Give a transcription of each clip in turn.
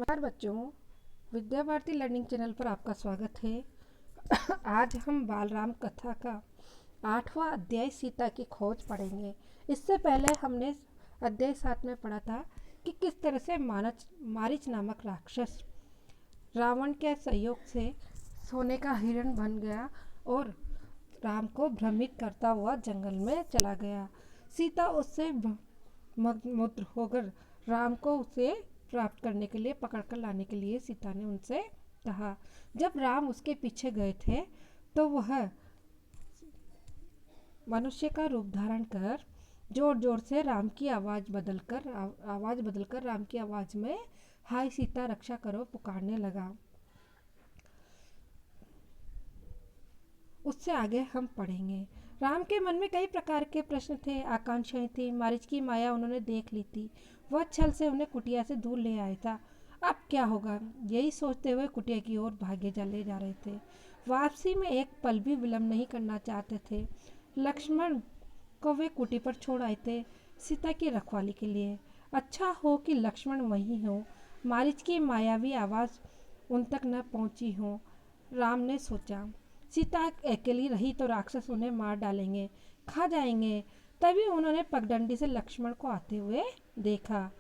नमस्कार बच्चों, Vidya Bharati learning channel पर आपका स्वागत है। आज हम बालराम कथा का 8वां अध्याय सीता की खोज पढ़ेंगे। इससे पहले हमने अध्याय 7 में पढ़ा था कि किस तरह से मारीच नामक राक्षस रावण के सहयोग से सोने का हिरण बन गया और राम को भ्रमित करता हुआ जंगल में चला गया। सीता उससे मग्न होकर राम को उसे प्राप्त करने के लिए पकड़कर लाने के लिए सीता ने उनसे कहा। जब राम उसके पीछे गए थे तो वह मनुष्य का रूप धारण कर जोर जोर से राम की आवाज बदलकर राम की आवाज में हाय सीता रक्षा करो पुकारने लगा। उससे आगे हम पढ़ेंगे। राम के मन में कई प्रकार के प्रश्न थे, आकांक्षाएं थी। मारीच की माया उन्होंने देख ली थी। वह छल से उन्हें कुटिया से दूर ले आया था। अब क्या होगा, यही सोचते हुए कुटिया की ओर भागे चले जा रहे थे। वापसी में एक पल भी विलंब नहीं करना चाहते थे। लक्ष्मण को वे कुटी पर छोड़ आए थे सीता की रखवाली के लिए। अच्छा हो कि लक्ष्मण वहीं हो, मारीच की मायावी आवाज उन तक न पहुंची हो। राम ने सोचा, सीता अकेली रही तो राक्षस उन्हें मार डालेंगे, खा जाएंगे। तभी उन्होंने पगडंडी से लक्ष्मण को आते हुए देखा।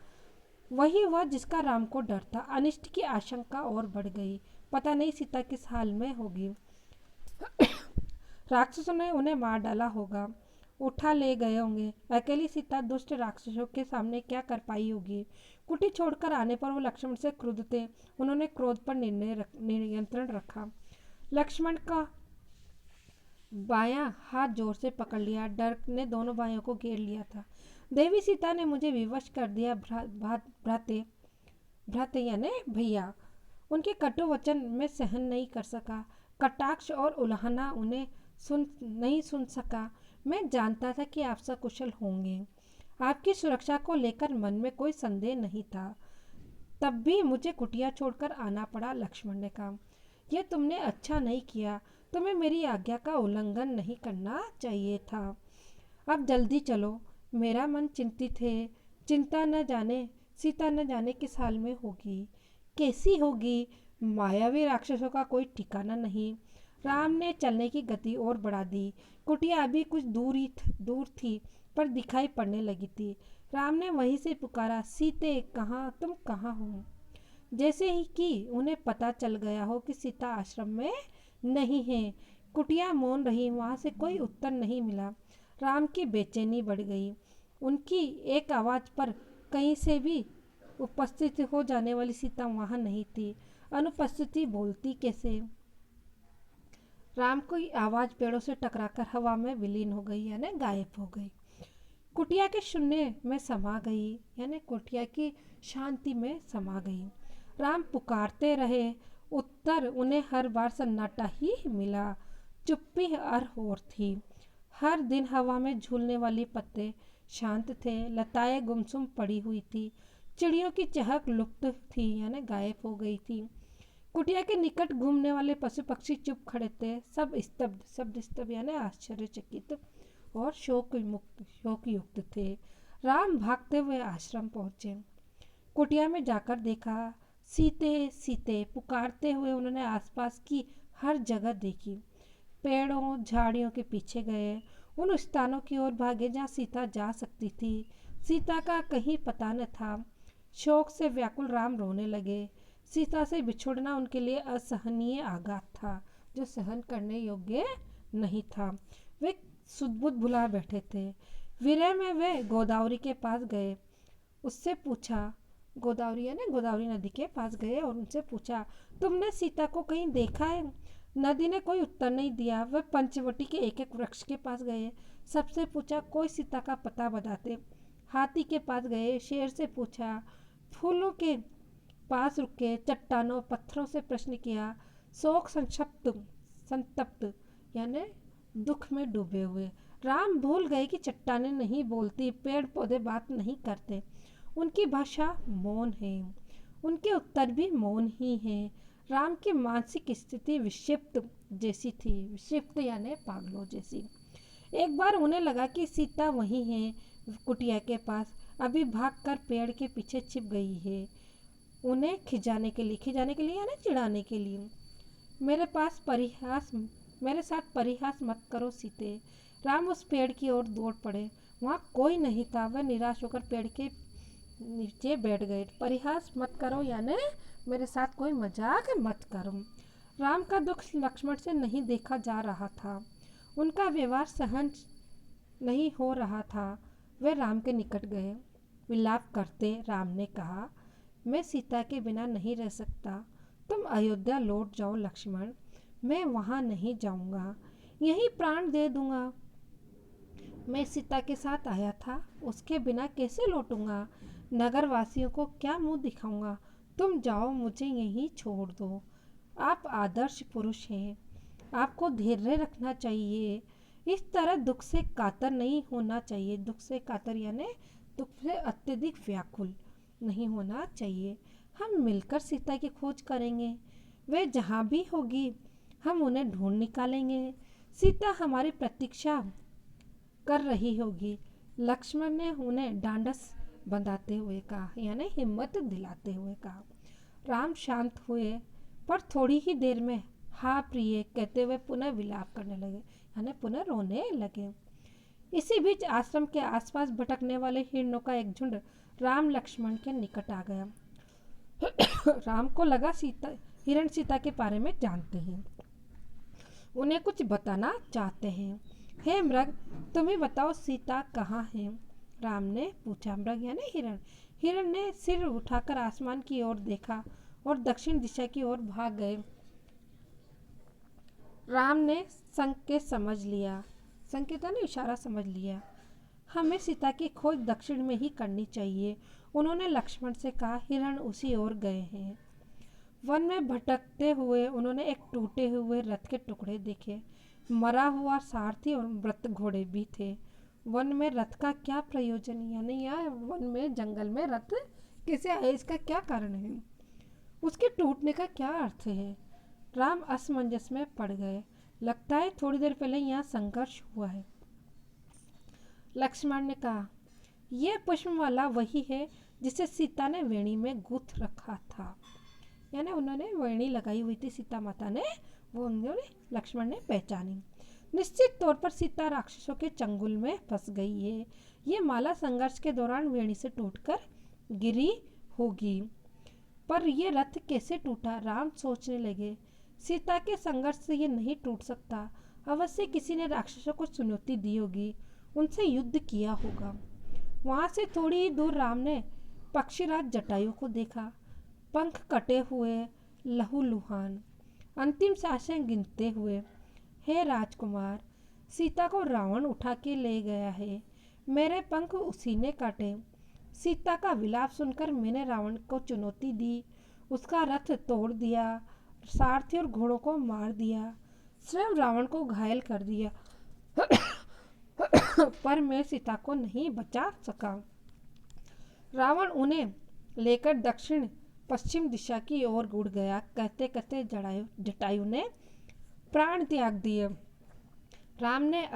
वही वह जिसका राम को डर था। अनिष्ट की आशंका और बढ़ गई। पता नहीं सीता किस हाल में होगी। राक्षसों ने उन्हें मार डाला होगा, उठा ले गए होंगे। अकेली सीता दुष्ट राक्षसों के सामने क्या कर पाई होगी। कुटी छोड़कर आने पर वो लक्ष्मण से क्रुद्ध थे। उन्होंने क्रोध पर नियंत्रण रखा। लक्ष्मण का बायां हाथ जोर से पकड़ लिया। डर ने दोनों भाइयों को घेर लिया था। देवी सीता ने मुझे विवश कर दिया भ्राते यानी भैया। उनके कटु वचन में सहन नहीं कर सका। कटाक्ष और उल्हाना उन्हें नहीं सुन सका। मैं जानता था कि आप सकुशल होंगे। आपकी सुरक्षा को लेकर मन में कोई संदेह नहीं था। तब भी मुझे कुटिया छोड़कर आना पड़ा। लक्ष्मण ने कहा, यह तुमने अच्छा नहीं किया। तुम्हें मेरी आज्ञा का उल्लंघन नहीं करना चाहिए था। अब जल्दी चलो, मेरा मन चिंतित है। चिंता न जाने सीता न जाने किस हाल में होगी, कैसी होगी। मायावी राक्षसों का कोई ठिकाना नहीं। राम ने चलने की गति और बढ़ा दी। कुटिया अभी कुछ दूर थी पर दिखाई पड़ने लगी थी। राम ने वहीं से पुकारा, सीते कहाँ, तुम कहाँ हो। जैसे ही कि उन्हें पता चल गया हो कि सीता आश्रम में नहीं है। कुटिया मौन रही। वहां से कोई उत्तर नहीं मिला। राम की बेचैनी बढ़ गई। उनकी एक आवाज पर कहीं से भी उपस्थित हो जाने वाली सीता वहां नहीं थी। अनुपस्थिति बोलती कैसे। राम की आवाज पेड़ों से टकराकर हवा में विलीन हो गई यानी गायब हो गई। कुटिया के शून्य में समा गई यानी कुटिया की शांति में समा गई। राम पुकारते रहे, उत्तर उन्हें हर बार सन्नाटा ही मिला। चुप्पी हर ओर थी। हर दिन हवा में झूलने वाली पत्ते शांत थे। लताएं गुमसुम पड़ी हुई थी। चिड़ियों की चहक लुप्त थी यानी गायब हो गई थी। कुटिया के निकट घूमने वाले पशु पक्षी चुप खड़े थे। सब स्तब्ध यानी आश्चर्यचकित और शोक युक्त थे। राम भागते हुए आश्रम पहुंचे। कुटिया में जाकर देखा। सीते सीते पुकारते हुए उन्होंने आसपास की हर जगह देखी। पेड़ों झाड़ियों के पीछे गए। उन स्थानों की ओर भागे जहाँ सीता जा सकती थी। सीता का कहीं पता न था। शोक से व्याकुल राम रोने लगे। सीता से बिछुड़ना उनके लिए असहनीय आघात था जो सहन करने योग्य नहीं था। वे सुध-बुध भुला बैठे थे। विरह में वे गोदावरी के पास गए। उससे पूछा, गोदावरी यानी गोदावरी नदी के पास गए और उनसे पूछा, तुमने सीता को कहीं देखा है। नदी ने कोई उत्तर नहीं दिया। वे पंचवटी के एक एक वृक्ष के पास गए। सबसे पूछा, कोई सीता का पता बताते। हाथी के पास गए। शेर से पूछा। फूलों के पास रुके। चट्टानों पत्थरों से प्रश्न किया। शोक संतप्त यानी दुख में डूबे हुए राम भूल गए कि चट्टानें नहीं बोलती, पेड़ पौधे बात नहीं करते। उनकी भाषा मौन है। उनके उत्तर भी मौन ही हैं। राम की मानसिक स्थिति विक्षिप्त जैसी थी। विक्षिप्त यानी पागलों जैसी। एक बार उन्हें लगा कि सीता वहीं है, कुटिया के पास। अभी भागकर पेड़ के पीछे छिप गई है। उन्हें खिजाने के लिए यानी चिढ़ाने के लिए। मेरे पास परिहास मेरे साथ परिहास मत करो सीते। राम उस पेड़ की ओर दौड़ पड़े। वहाँ कोई नहीं था। वह निराश होकर पेड़ के नीचे बैठ गए। परिहास मत करो यानी मेरे साथ कोई मजाक मत करो। राम का दुख लक्ष्मण से नहीं देखा जा रहा था। उनका व्यवहार सहन नहीं हो रहा था। वे राम के निकट गए। विलाप करते राम ने कहा, मैं सीता के बिना नहीं रह सकता। तुम अयोध्या लौट जाओ लक्ष्मण। मैं वहाँ नहीं जाऊँगा, यहीं प्राण दे दूँगा। मैं सीता के साथ आया था, उसके बिना कैसे लौटूंगा? नगर वासियों को क्या मुंह दिखाऊंगा? तुम जाओ, मुझे यहीं छोड़ दो। आप आदर्श पुरुष हैं, आपको धैर्य रखना चाहिए। इस तरह दुख से कातर नहीं होना चाहिए। दुख से कातर यानी दुख से अत्यधिक व्याकुल नहीं होना चाहिए। हम मिलकर सीता की खोज करेंगे। वे जहाँ भी होगी हम उन्हें ढूंढ निकालेंगे। सीता हमारी प्रतीक्षा कर रही होगी। लक्ष्मण ने उन्हें ढांढस बंधाते हुए कहा यानी हिम्मत दिलाते हुए कहा। राम शांत हुए पर थोड़ी ही देर में हाँ प्रिय कहते हुए पुनः विलाप करने लगे यानी पुनः रोने लगे। इसी बीच आश्रम के आसपास भटकने वाले हिरणों का एक झुंड राम लक्ष्मण के निकट आ गया। राम को लगा हिरण सीता के बारे में जानते हैं, उन्हें कुछ बताना चाहते हैं। हे मृग, तुम्हें बताओ सीता कहाँ है? राम ने पूछा। मृग यानी हिरण। हिरण ने सिर उठाकर आसमान की ओर देखा और दक्षिण दिशा की ओर भाग गए। राम ने संकेत ने इशारा समझ लिया। हमें सीता की खोज दक्षिण में ही करनी चाहिए, उन्होंने लक्ष्मण से कहा। हिरण उसी ओर गए हैं। वन में भटकते हुए उन्होंने एक टूटे हुए रथ के टुकड़े देखे। मरा हुआ सारथी और मृत घोड़े भी थे। वन में रथ का क्या प्रयोजन, यानी यहाँ वन में जंगल में रथ कैसे आए, इसका क्या कारण है, उसके टूटने का क्या अर्थ है? राम असमंजस में पड़ गए। लगता है थोड़ी देर पहले यहाँ संघर्ष हुआ है। लक्ष्मण ने कहा, यह पुष्पमाला वही है जिसे सीता ने वेणी में गूंथ रखा था। यानी उन्होंने वेणी लगाई हुई थी सीता माता ने, वो उन्होंने लक्ष्मण ने पहचानी। निश्चित तौर पर सीता राक्षसों के चंगुल में फंस गई है। ये माला संघर्ष के दौरान वेणी से टूटकर गिरी होगी। पर यह रथ कैसे टूटा? राम सोचने लगे। सीता के संघर्ष से ये नहीं टूट सकता। अवश्य किसी ने राक्षसों को चुनौती दी होगी, उनसे युद्ध किया होगा। वहाँ से थोड़ी ही दूर राम ने पक्षीराज जटायु को देखा। पंख कटे हुए, लहूलुहान, अंतिम सांसें गिनते हुए। हे राजकुमार, सीता को रावण उठा के ले गया है। मेरे पंख उसी ने काटे। सीता का विलाप सुनकर मैंने रावण को चुनौती दी, उसका रथ तोड़ दिया, सारथी और घोड़ों को मार दिया, स्वयं रावण को घायल कर दिया। पर मैं सीता को नहीं बचा सका। रावण उन्हें लेकर दक्षिण पश्चिम दिशा की ओर उड़ गया। कहते कहते जटायु ने प्राण त्याग दिए। राम ने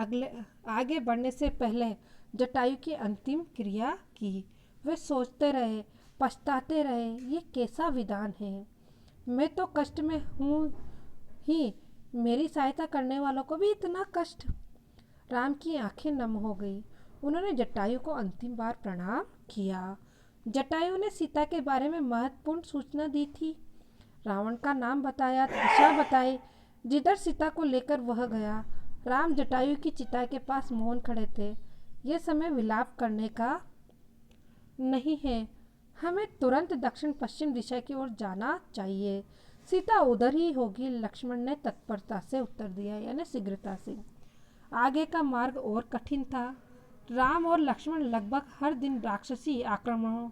आगे बढ़ने से पहले जटायु की अंतिम क्रिया की। वे सोचते रहे, पछताते रहे, ये कैसा विधान है। मैं तो कष्ट में हूँ ही, मेरी सहायता करने वालों को भी इतना कष्ट। राम की आंखें नम हो गई। उन्होंने जटायु को अंतिम बार प्रणाम किया। जटायु ने सीता के बारे में महत्वपूर्ण सूचना दी थी। रावण का नाम बताया, दिशा बताई, जिधर सीता को लेकर वह गया। राम जटायु की चिता के पास मौन खड़े थे। यह समय विलाप करने का नहीं है, हमें तुरंत दक्षिण पश्चिम दिशा की ओर जाना चाहिए। सीता उधर ही होगी, लक्ष्मण ने तत्परता से उत्तर दिया, यानी शीघ्रता से। आगे का मार्ग और कठिन था। राम और लक्ष्मण लगभग हर दिन राक्षसी आक्रमणों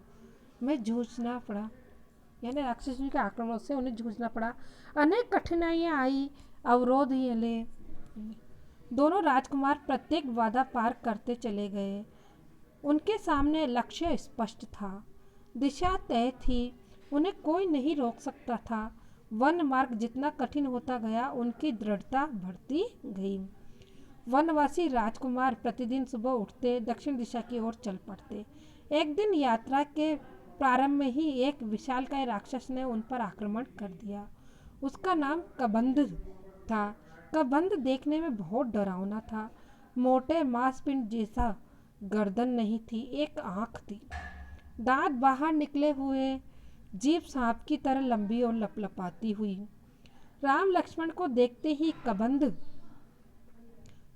में जूझना पड़ा, यानी राक्षसों के आक्रमणों से उन्हें जूझना पड़ा। अनेक कठिनाइयाँ आई, अवरोध ले। दोनों राजकुमार प्रत्येक बाधा पार करते चले गए। उनके सामने लक्ष्य स्पष्ट था, दिशा तय थी, उन्हें कोई नहीं रोक सकता था। वन मार्ग जितना कठिन होता गया, उनकी दृढ़ता बढ़ती गई। वनवासी राजकुमार प्रतिदिन सुबह उठते, दक्षिण दिशा की ओर चल पड़ते। एक दिन यात्रा के प्रारंभ में ही एक विशालकाय राक्षस ने उन पर आक्रमण कर दिया। उसका नाम कबंध था। कबंध देखने में बहुत डरावना था। मोटे मांसपिंड जैसा गर्दन नहीं थी, एक आंख थी, दांत बाहर निकले हुए, जीभ सांप की तरह लंबी और लपलपाती हुई। राम लक्ष्मण को देखते ही कबंध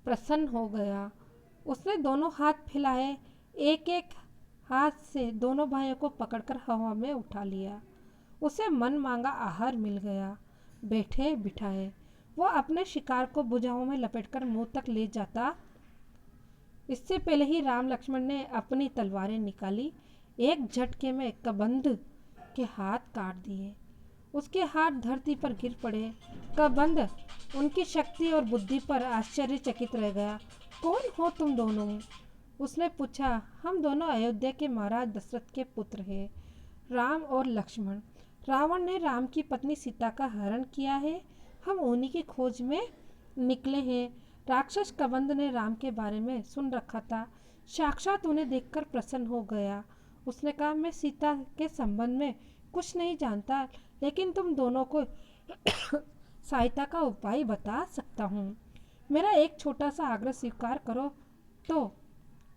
प्रसन्न हो गया। उसने दोनों हाथ फैलाए, एक एक हाथ से दोनों भाइयों को पकड़कर हवा में उठा लिया। उसे मन मांगा आहार मिल गया। बैठे बिठाए वह अपने शिकार को भुजाओं में लपेटकर मुंह तक ले जाता। इससे पहले ही राम लक्ष्मण ने अपनी तलवारें निकाली। एक झटके में कबंध के हाथ काट दिए। उसके हाथ धरती पर गिर पड़े। कबंध उनकी शक्ति और बुद्धि पर आश्चर्यचकित रह गया। कौन हो तुम दोनों? उसने पूछा। हम दोनों अयोध्या के महाराज दशरथ के पुत्र हैं, राम और लक्ष्मण। रावण ने राम की पत्नी सीता का हरण किया है, हम उन्हीं की खोज में निकले हैं। राक्षस कबंध ने राम के बारे में सुन रखा था, साक्षात उन्हें देखकर प्रसन्न हो गया। उसने कहा, मैं सीता के संबंध में कुछ नहीं जानता, लेकिन तुम दोनों को सहायता का उपाय बता सकता हूँ। मेरा एक छोटा सा आग्रह स्वीकार करो तो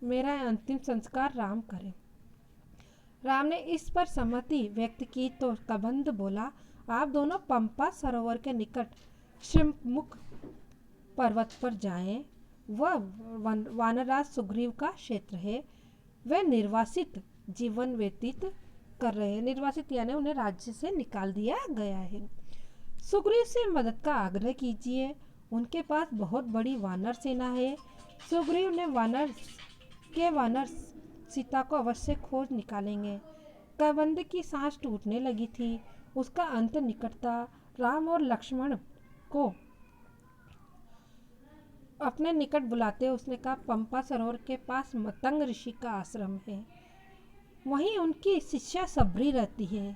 मेरा अंतिम संस्कार राम करें। राम ने इस पर सहमति व्यक्त की तो कबंध बोला, आप दोनों पंपा सरोवर के निकट श्रीमुख पर्वत पर जाएं। वह वानराज सुग्रीव का क्षेत्र है। वे निर्वासित जीवन व्यतीत कर रहे हैं। निर्वासित यानी उन्हें राज्य से निकाल दिया गया है। सुग्रीव से मदद का आग्रह कीजिए, उनके पास बहुत बड़ी वानर सेना है। सुग्रीव ने वानर सीता को अवश्य खोज निकालेंगे। कबंध की सांस टूटने लगी थी, उसका अंत निकट था। राम और लक्ष्मण को अपने निकट बुलाते उसने कहा, पंपा सरोवर के पास मतंग ऋषि का आश्रम है, वहीं उनकी शिष्या सबरी रहती है।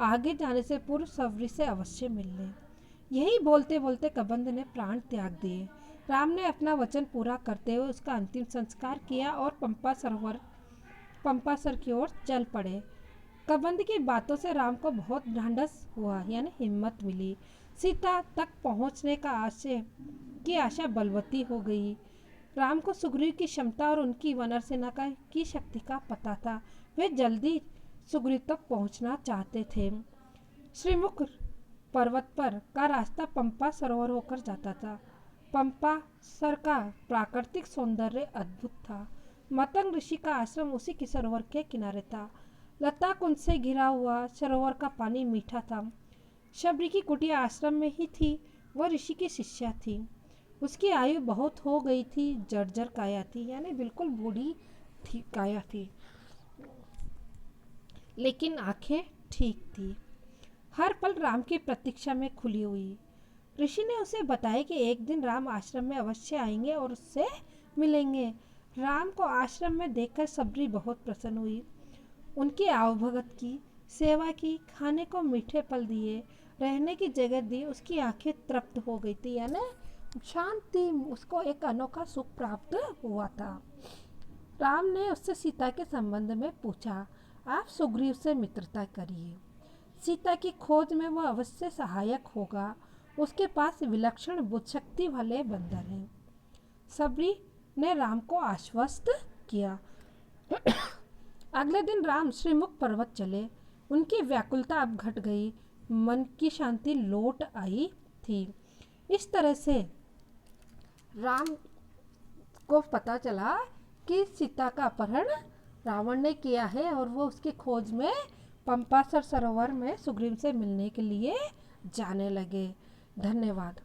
आगे जाने से पूर्व सबरी से अवश्य मिल लें। यही बोलते बोलते कबंध ने प्राण त्याग दिए। राम ने अपना वचन पूरा करते हुए उसका अंतिम संस्कार किया और पंपासर की ओर चल पड़े। कबंध की बातों से राम को बहुत ढांढस हुआ, यानी हिम्मत मिली। सीता तक पहुंचने की आशा बलवती हो गई। राम को सुग्रीव की क्षमता और उनकी वानर सेना की शक्ति का पता था। वे जल्दी सुग्रीव तक पहुंचना चाहते थे। श्रीमुख पर्वत पर का रास्ता पंपा सरोवर होकर जाता था। पंपा सर का प्राकृतिक सौंदर्य अद्भुत था। मतंग ऋषि का आश्रम उसी के सरोवर के किनारे था। लता कुंज से घिरा हुआ सरोवर का पानी मीठा था। शबरी की कुटिया आश्रम में ही थी। वह ऋषि की शिष्या थी। उसकी आयु बहुत हो गई थी, जर्जर काया थी, यानी बिल्कुल बूढ़ी थी काया थी, लेकिन आंखें ठीक थी। हर पल राम की प्रतीक्षा में खुली हुई। ऋषि ने उसे बताया कि एक दिन राम आश्रम में अवश्य आएंगे और उससे मिलेंगे। राम को आश्रम में देखकर सबरी बहुत प्रसन्न हुई। उनकी आवभगत की, सेवा की, खाने को मीठे फल दिए, रहने की जगह दी। उसकी आंखें तृप्त हो गई थी, यानी शांति, उसको एक अनोखा सुख प्राप्त हुआ था। राम ने उससे सीता के संबंध में पूछा। आप सुग्रीव से मित्रता करिए, सीता की खोज में वह अवश्य सहायक होगा। उसके पास विलक्षण बुद्धिशक्ति वाले बंदर हैं। सबरी ने राम को आश्वस्त किया। अगले दिन राम श्रीमुख पर्वत चले। उनकी व्याकुलता अब घट गई, मन की शांति लौट आई थी। इस तरह से राम को पता चला कि सीता का अपहरण रावण ने किया है और वो उसकी खोज में पंपासर सरोवर में सुग्रीव से मिलने के लिए जाने लगे। धन्यवाद।